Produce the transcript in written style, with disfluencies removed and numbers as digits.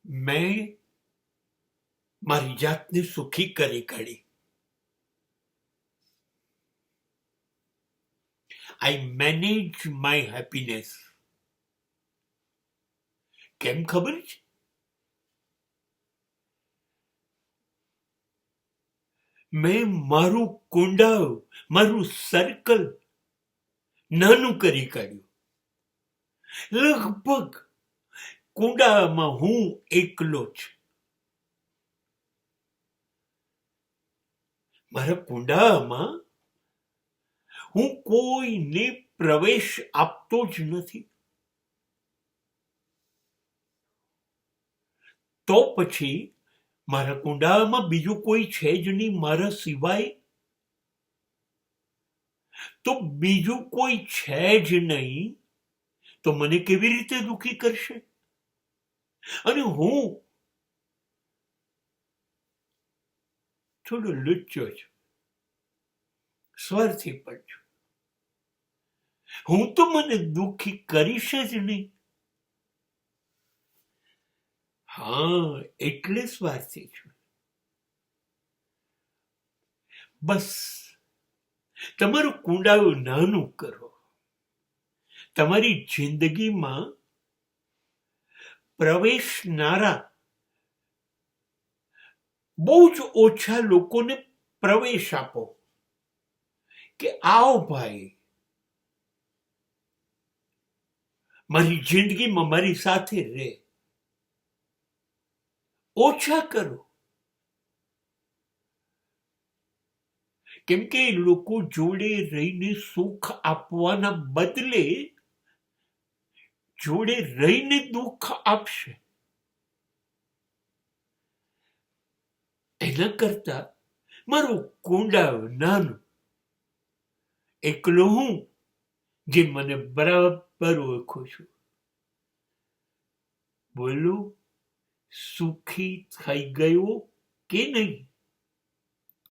મેં મારી જાતને સુખી કરી કાઢી. આઈ મેનેજ માય હેપીનેસ. કેમ ખબર છે? મેં મારું કુંડાળ, મારું સર્કલ નાનું કરી કાઢ્યું. લગભગ કુંડાળામાં હું એકલો જ. મારા કુંડાળામાં હું કોઈને પ્રવેશ આપતો જ નથી. તો પછી મારા કુંડાળામાં બીજું કોઈ છે જ નહીં મારા સિવાય. તો બીજું કોઈ છે જ નહીં તો મને કેવી રીતે દુઃખી કરશે? અને હું થોડો લુચ્ચો છું, સ્વાર્થી પણ છું. હું તો મને દુઃખી કરીશ જ નહીં. હા, એટલે સ્વાર્થી છું. બસ તમારું કુંડાળું નાનું કરો. તમારી જિંદગીમાં પ્રવેશનારા બહુ જ ઓછા લોકોને પ્રવેશ આપો કે આવો ભાઈ, મારી જિંદગીમાં મારી સાથે રહે. ઓછા કરો. કેમ કે લોકો જોડે રહીને સુખ આપવાના બદલે જોડે રહીને દુઃખ આપશે. એના કરતા મારું કુંડાળું નાનું, એકલો હું જે મને બરાબર ઓળખું છું. બોલો, સુખી થઈ ગયો કે નહીં?